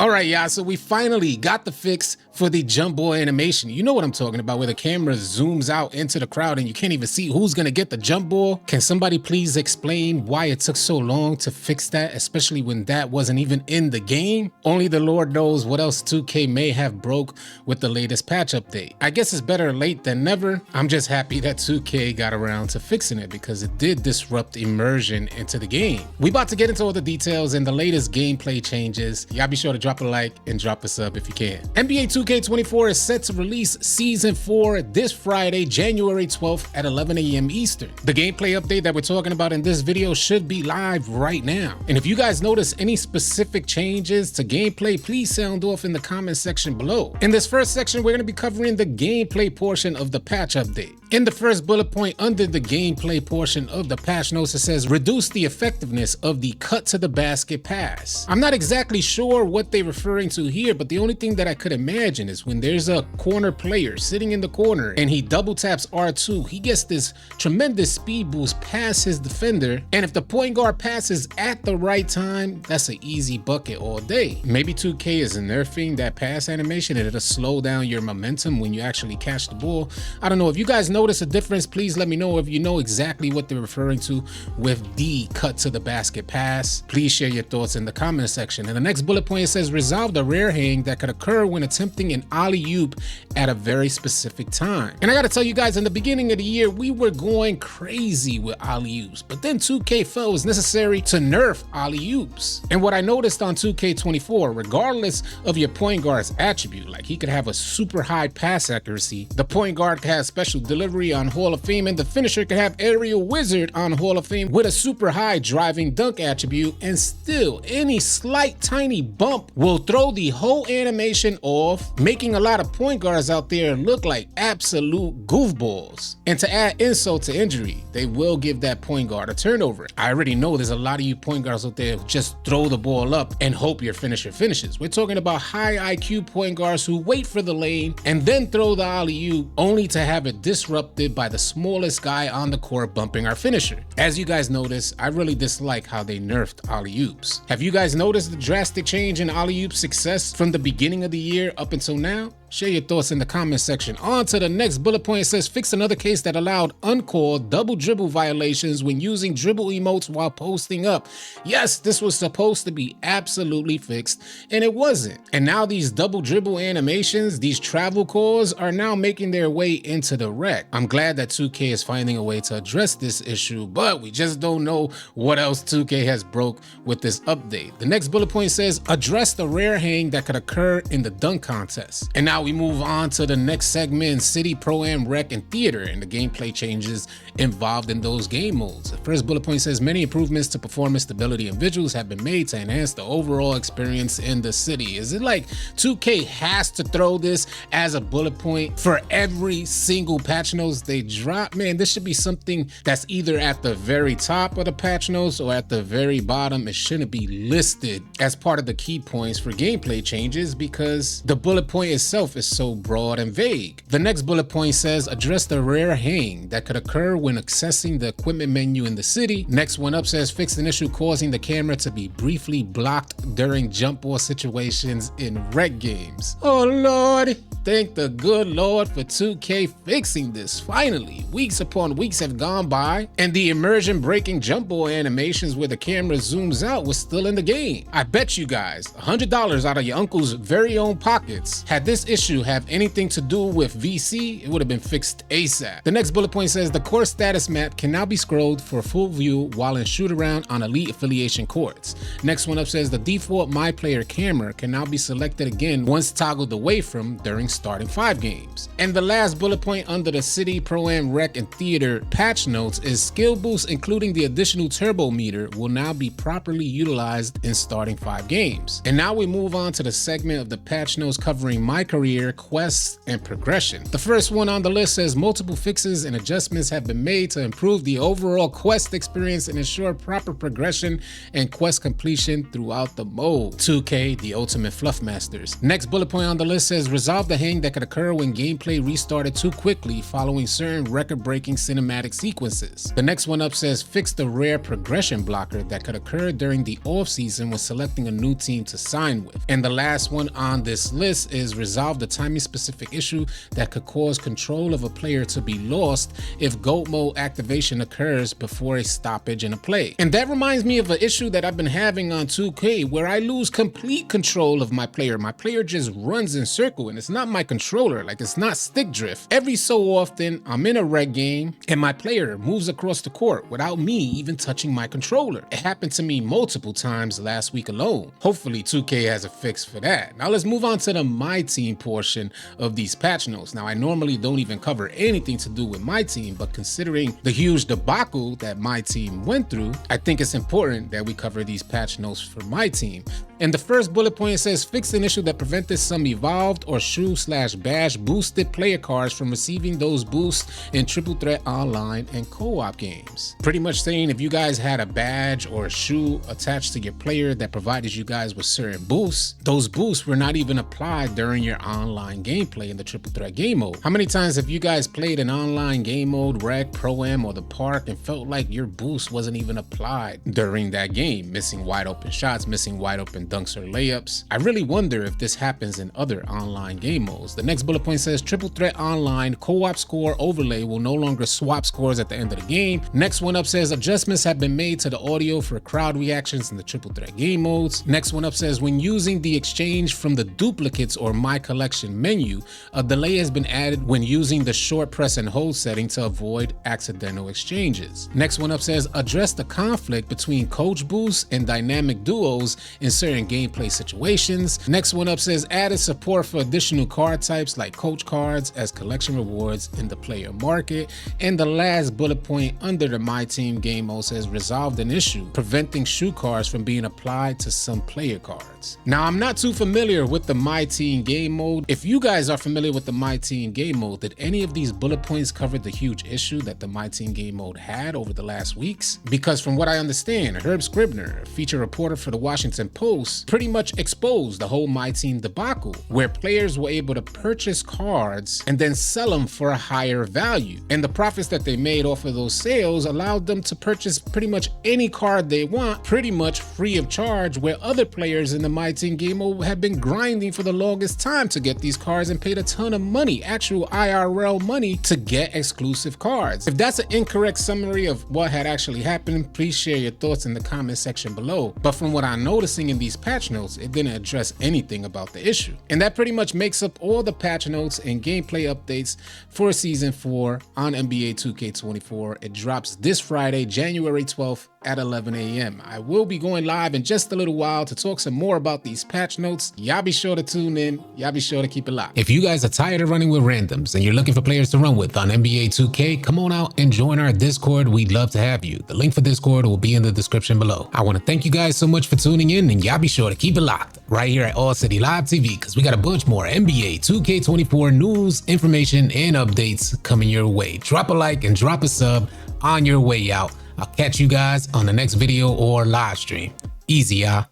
All right, y'all, so we finally got the fix for the jump ball animation. You know what I'm talking about, where the camera zooms out into the crowd and you can't even see who's gonna get the jump ball. Can somebody please explain why it took so long to fix that, especially when that wasn't even in the game? Only the Lord knows what else 2K may have broke with the latest patch update. I guess it's better late than never. I'm just happy that 2K got around to fixing it because it did disrupt immersion into the game. We about to get into all the details and the latest gameplay changes. Y'all be sure to drop a like and drop a sub if you can. NBA 2K24 is set to release Season 4 this Friday, January 12th at 11 a.m. Eastern. The gameplay update that we're talking about in this video should be live right now. And if you guys notice any specific changes to gameplay, please sound off in the comment section below. In this first section, we're going to be covering the gameplay portion of the patch update. In the first bullet point under the gameplay portion of the patch notes, it says reduce the effectiveness of the cut to the basket pass. I'm not exactly sure what they're referring to here, but the only thing that I could imagine is when there's a corner player sitting in the corner and he double taps R2, he gets this tremendous speed boost past his defender, and if the point guard passes at the right time, that's an easy bucket all day. Maybe 2K is nerfing that pass animation and it'll slow down your momentum when you actually catch the ball. I don't know. If you guys notice a difference, please let me know. If you know exactly what they're referring to with the cut to the basket pass, please share your thoughts in the comment section. And the next bullet point, it says resolve the rear hang that could occur when attempting an alley-oop at a very specific time. And I gotta tell you guys, in the beginning of the year, we were going crazy with alley-oops, but then 2K felt it was necessary to nerf alley-oops. And what I noticed on 2K24, regardless of your point guard's attribute, like he could have a super high pass accuracy, the point guard could have special delivery on Hall of Fame, and the finisher could have aerial wizard on Hall of Fame with a super high driving dunk attribute, and still any slight tiny bump will throw the whole animation off, making a lot of point guards out there look like absolute goofballs. And to add insult to injury, they will give that point guard a turnover. I already know there's a lot of you point guards out there who just throw the ball up and hope your finisher finishes. We're talking about high IQ point guards who wait for the lane and then throw the alley-oop only to have it disrupted by the smallest guy on the court bumping our finisher. As you guys notice, I really dislike how they nerfed alley-oops. Have you guys noticed the drastic change in alley-oop success from the beginning of the year up until now? Share your thoughts in the comment section. On to the next bullet point. It says fix another case that allowed uncalled double dribble violations when using dribble emotes while posting up. Yes, this was supposed to be absolutely fixed, and it wasn't. And now these double dribble animations, these travel calls, are now making their way into the rec. I'm glad that 2K is finding a way to address this issue, but we just don't know what else 2K has broke with this update. The next bullet point says address the rare hang that could occur in the dunk contest. And now we move on to the next segment, City, Pro-Am, Rec, and Theater, and the gameplay changes involved in those game modes. The first bullet point says many improvements to performance, stability, and visuals have been made to enhance the overall experience in the city. Is it like 2K has to throw this as a bullet point for every single patch notes they drop? Man, this should be something that's either at the very top of the patch notes or at the very bottom. It shouldn't be listed as part of the key points for gameplay changes because the bullet point itself is so broad and vague. The next bullet point says address the rare hang that could occur when accessing the equipment menu in the city. Next one up says fix an issue causing the camera to be briefly blocked during jump ball situations in rec games. Oh Lord, thank the good Lord for 2K fixing this. Finally, weeks upon weeks have gone by and the immersion breaking jump ball animations where the camera zooms out was still in the game. I bet you guys $100 out of your uncle's very own pockets. Had this issue have anything to do with VC, it would have been fixed ASAP. The next bullet point says the court status map can now be scrolled for full view while in shoot around on elite affiliation courts. Next one up says the default My Player camera can now be selected again once toggled away from during starting 5 games. And the last bullet point under the City, Pro-Am, Rec, and Theater patch notes is skill boosts including the additional turbo meter will now be properly utilized in starting 5 games. And now we move on to the segment of the patch notes covering MyCAREER MyCAREER, quests, and progression. The first one on the list says multiple fixes and adjustments have been made to improve the overall quest experience and ensure proper progression and quest completion throughout the mode. 2K, the ultimate fluff masters. Next bullet point on the list says resolve the hang that could occur when gameplay restarted too quickly following certain record-breaking cinematic sequences. The next one up says fix the rare progression blocker that could occur during the off-season when selecting a new team to sign with. And the last one on this list is resolve the timing-specific issue that could cause control of a player to be lost if GOAT mode activation occurs before a stoppage in a play. And that reminds me of an issue that I've been having on 2K where I lose complete control of my player. My player just runs in circle and it's not my controller, like it's not stick drift. Every so often I'm in a reg game and my player moves across the court without me even touching my controller. It happened to me multiple times last week alone. Hopefully 2K has a fix for that. Now let's move on to the MyTEAM portion of these patch notes. Now I normally don't even cover anything to do with MyTEAM, but considering the huge debacle that MyTEAM went through, I think it's important that we cover these patch notes for MyTEAM. And the first bullet point says fix an issue that prevented some evolved or shoe/bash boosted player cards from receiving those boosts in triple threat online and co-op games. Pretty much saying if you guys had a badge or a shoe attached to your player that provided you guys with certain boosts, those boosts were not even applied during your online gameplay in the triple threat game mode. How many times have you guys played an online game mode, rec, pro-am, or the park and felt like your boost wasn't even applied during that game, missing wide open shots, missing wide open dunks or layups? I really wonder if this happens in other online game modes. The next bullet point says triple threat online co-op score overlay will no longer swap scores at the end of the game. Next one up says adjustments have been made to the audio for crowd reactions in the triple threat game modes. Next one up says when using the exchange from the duplicates or my collection menu, a delay has been added when using the short press and hold setting to avoid accidental exchanges. Next one up says address the conflict between coach boosts and dynamic duos in certain gameplay situations. Next one up says added support for additional card types like coach cards as collection rewards in the player market. And the last bullet point under the MyTEAM game mode says resolved an issue preventing shoe cards from being applied to some player cards. Now I'm not too familiar with the MyTEAM game mode. If you guys are familiar with the MyTEAM game mode, did any of these bullet points cover the huge issue that the MyTEAM game mode had over the last weeks? Because from what I understand, Herb Scribner, a feature reporter for the Washington Post, pretty much exposed the whole MyTEAM debacle, where players were able to purchase cards and then sell them for a higher value. And the profits that they made off of those sales allowed them to purchase pretty much any card they want, pretty much free of charge, where other players in the MyTEAM game mode have been grinding for the longest time to get these cards and paid a ton of money, actual IRL money, to get exclusive cards. If that's an incorrect summary of what had actually happened, please share your thoughts in the comment section below. But from what I'm noticing in these patch notes, it didn't address anything about the issue. And that pretty much makes up all the patch notes and gameplay updates for season 4 on NBA 2K24. It drops this Friday, January 12th at 11 a.m. I will be going live in just a little while to talk some more about these patch notes. Y'all be sure to tune in. Y'all be sure to keep it locked. If you guys are tired of running with randoms and you're looking for players to run with on NBA 2K, come on out and join our Discord. We'd love to have you. The link for Discord will be in the description below. I want to thank you guys so much for tuning in, and y'all be sure to keep it locked right here at AllCity Live TV, because we got a bunch more NBA 2K24 news, information, and updates coming your way. Drop a like and drop a sub on your way out. I'll catch you guys on the next video or live stream. Easy, y'all.